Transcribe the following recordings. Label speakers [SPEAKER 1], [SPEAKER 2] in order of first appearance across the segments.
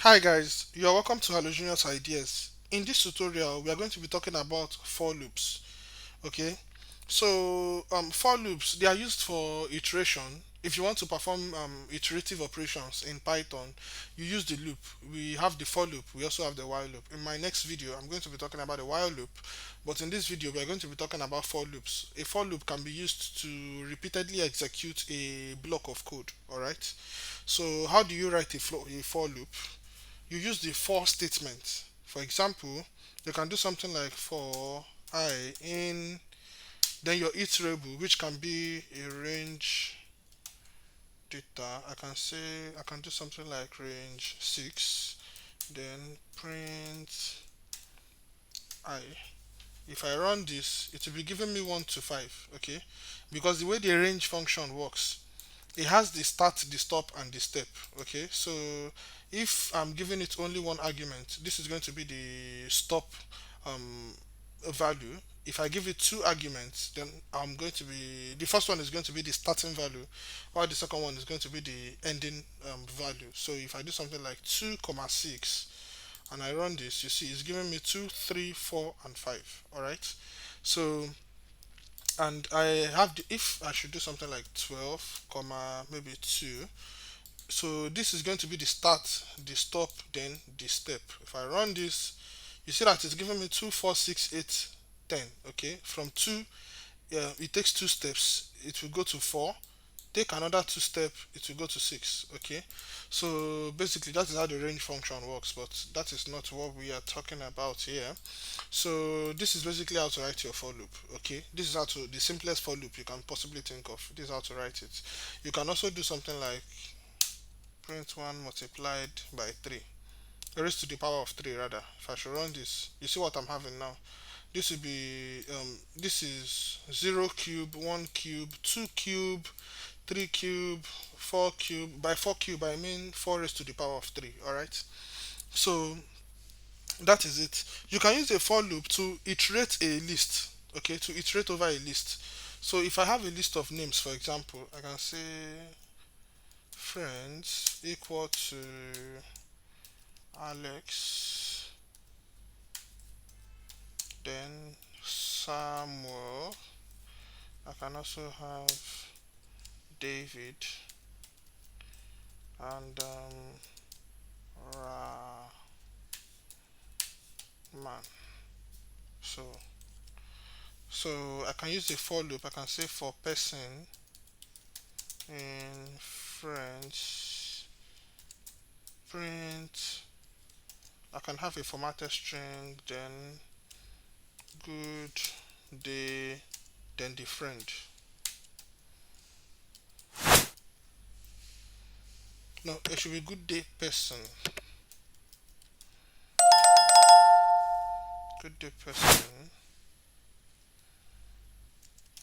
[SPEAKER 1] Hi guys, you are welcome to Halogenious Ideas. In this tutorial, we are going to be talking about for loops. Okay, so for loops they are used for iteration. If you want to perform iterative operations in Python, you use the loop. We have the for loop. We also have the while loop. In my next video, I'm going to be talking about the while loop, but in this video, we are going to be talking about for loops. A for loop can be used to repeatedly execute a block of code. All right. So how do you write a for loop? You use the for statement. For example, you can do something like for I in then your iterable, which can be a range data. I can do something like range 6, then print I. If I run this, it will be giving me 1 to 5, okay? Because the way the range function works, it has the start, the stop, and the step. Okay, so if I'm giving it only one argument, this is going to be the stop um, value. If I give it two arguments, then I'm going to be the first one is going to be the starting value, while the second one is going to be the ending value. So if I do something like 2 comma 6 and I run this, you see it's giving me 2, 3, 4, and 5. All right, so and I have the, if I should do something like 12 comma maybe 2, so this is going to be the start, the stop, then the step. If I run this, you see that it's giving me 2, 4, 6, 8, 10. Okay, from 2, it takes 2 steps, it will go to 4, take another 2 step, it will go to 6. Okay, so basically that is how the range function works, but that is not what we are talking about here. So this is basically how to write your for loop. Okay, this is how to the simplest for loop you can possibly think of. This is how to write it. You can also do something like print 1 multiplied by 3, raised to the power of 3 rather. If I should run this, you see what I'm having now. This will be this is 0 cube, 1 cube, 2 cube, 3 cube, 4 cube. By 4 cube I mean 4 raised to the power of 3. All right, so that is it. You can use a for loop to iterate a list. Okay, to iterate over a list. So if I have a list of names, for example, I can say friends equal to Alex, then Samuel. I can also have David and Rahman. So I can use the for loop. I can say for person in French print. I can have a formatted string, then good day, then the friend. No, it should be good day person. Good day person.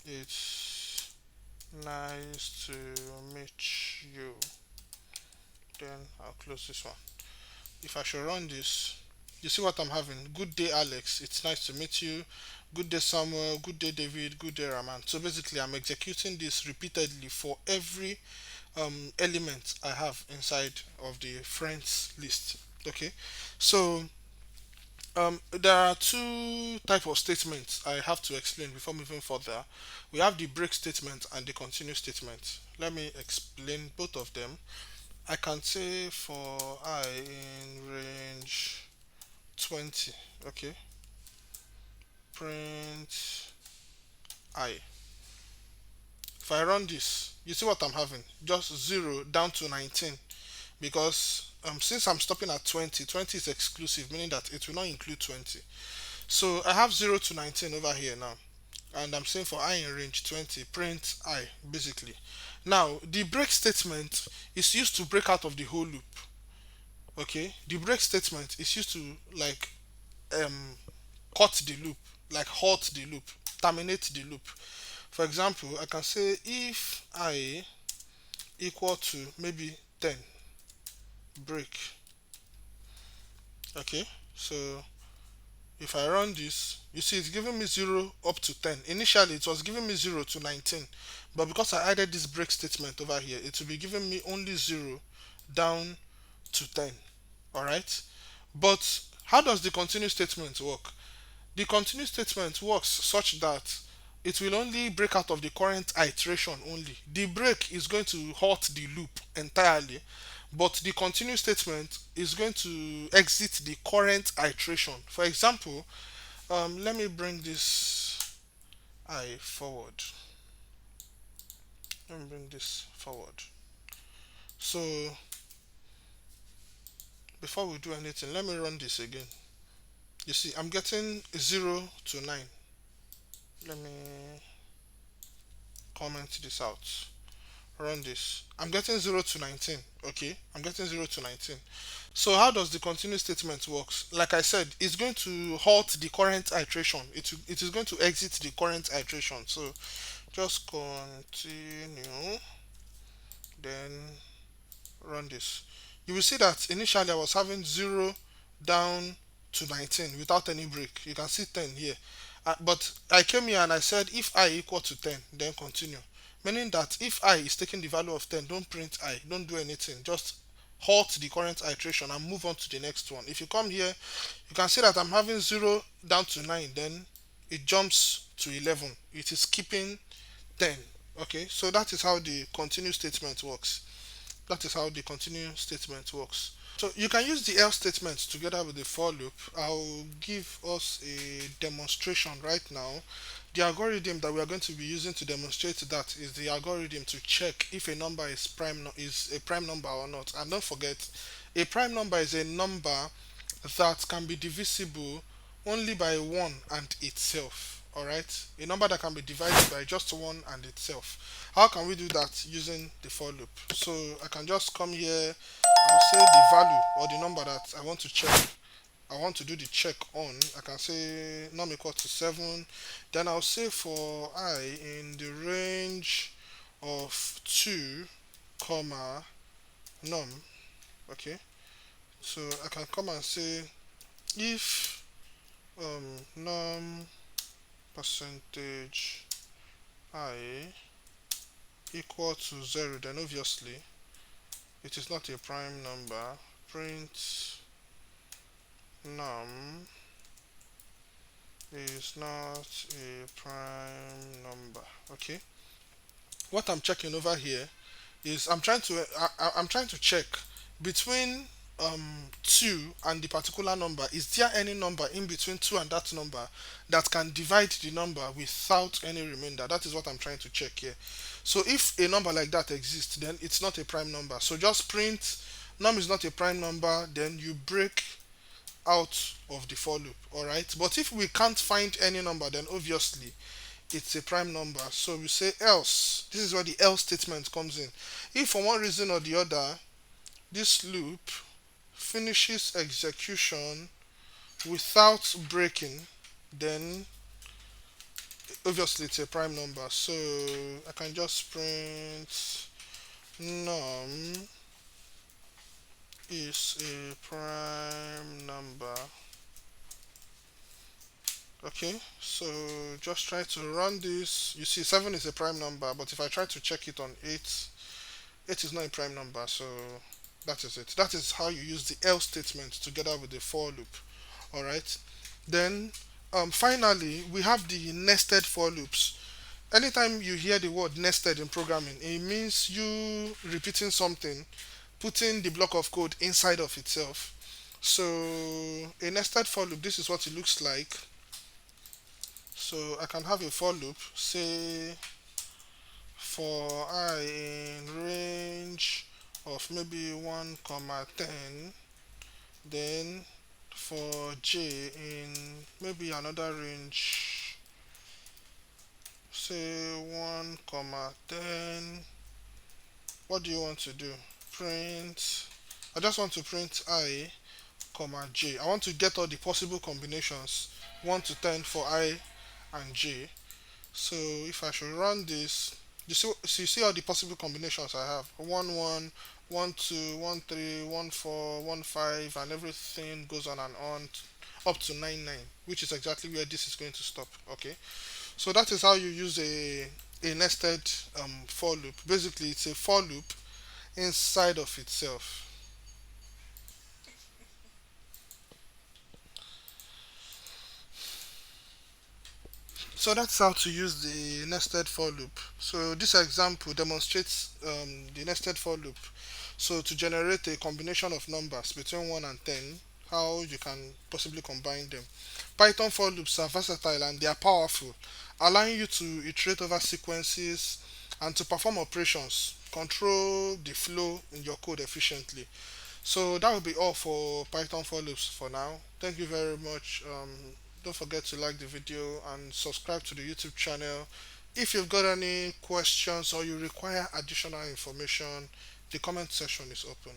[SPEAKER 1] It's nice to meet you. Then I'll close this one. If I should run this, you see what I'm having. Good day, Alex. It's nice to meet you. Good day, Samuel. Good day, David. Good day, Raman. So basically, I'm executing this repeatedly for every element I have inside of the friends list. Okay, so there are two type of statements I have to explain before moving further. We have the break statement and the continue statement. Let me explain both of them. I can say for I in range 20, okay, print I. If I run this, you see what I'm having, just 0 down to 19, because since I'm stopping at 20, 20 is exclusive, meaning that it will not include 20. So I have 0 to 19 over here now, and I'm saying for I in range 20, print I basically. Now the break statement is used to break out of the whole loop. Okay, the break statement is used to like um cut the loop, like halt the loop, terminate the loop. For example, I can say if I equal to maybe 10, break. Okay, so if I run this, you see it's giving me 0 up to 10. Initially it was giving me 0 to 19, but because I added this break statement over here, it will be giving me only 0 down to 10. All right. But how does the continue statement work? The continue statement works such that it will only break out of the current iteration only. The break is going to halt the loop entirely, but the continue statement is going to exit the current iteration. For example, let me bring this I forward. Let me bring this forward. So before we do anything, let me run this again. You see, I'm getting 0 to 9. Let me comment this out. Run this. I'm getting 0 to 19. Okay, I'm getting 0 to 19. So how does the continue statement works? Like I said, it's going to halt the current iteration. It is going to exit the current iteration. So just continue, then run this. You will see that initially I was having 0 down to 19 without any break. You can see 10 here. But I came here and I said if I equal to 10, then continue. Meaning that if I is taking the value of 10, don't print I, don't do anything. Just halt the current iteration and move on to the next one. If you come here, you can see that I'm having 0 down to 9, then it jumps to 11. It is keeping 10. Okay, so that is how the continue statement works. That is how the continue statement works. So you can use the else statement together with the for loop. I'll give us a demonstration right now. The algorithm that we are going to be using to demonstrate that is the algorithm to check if a number is is a prime number or not. And don't forget, a prime number is a number that can be divisible only by one and itself. Alright? A number that can be divided by just one and itself. How can we do that using the for loop? So I can just come here, I'll say the value or the number that I want to check. I want to do the check on. I can say num equal to 7. Then I'll say for I in the range of 2 comma num. Okay, so I can come and say if num percentage I equal to 0, then obviously it is not a prime number. Print num is not a prime number. Okay, what I'm checking over here is I'm trying to check between 2 and the particular number. Is there any number in between 2 and that number that can divide the number without any remainder? That is what I'm trying to check here. So if a number like that exists, then it's not a prime number. So just print num is not a prime number, then you break out of the for loop. All right, but if we can't find any number, then obviously it's a prime number. So we say else. This is where the else statement comes in. If for one reason or the other this loop finishes execution without breaking, then obviously it's a prime number. So I can just print num is a prime number. Okay, so just try to run this. You see 7 is a prime number, but if I try to check it on 8, 8 is not a prime number. So that is it. That is how you use the else statement together with the for loop. All right, then finally we have the nested for loops. Anytime you hear the word nested in programming, it means you repeating something, putting the block of code inside of itself. So a nested for loop, this is what it looks like. So I can have a for loop, say for I in range of maybe 1 comma 10, then for j in maybe another range, say 1 comma 10. What do you want to do? Print, I just want to print I comma j. I want to get all the possible combinations 1 to 10 for I and j. So if I should run this, you see all the possible combinations I have: 1 1, 1 2, 1 3, 1 4, 1 5, and everything goes on and on up to 9 9, which is exactly where this is going to stop. Okay, so that is how you use a nested for loop. Basically, it's a for loop inside of itself. So that's how to use the nested for loop. So this example demonstrates the nested for loop. So to generate a combination of numbers between 1 and 10, how you can possibly combine them. Python for loops are versatile and they are powerful, allowing you to iterate over sequences and to perform operations, control the flow in your code efficiently. So that will be all for Python for loops for now. Thank you very much. Don't forget to like the video and subscribe to the YouTube channel. If you've got any questions or you require additional information, the comment section is open.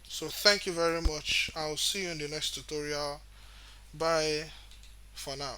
[SPEAKER 1] So thank you very much. I'll see you in the next tutorial. Bye for now.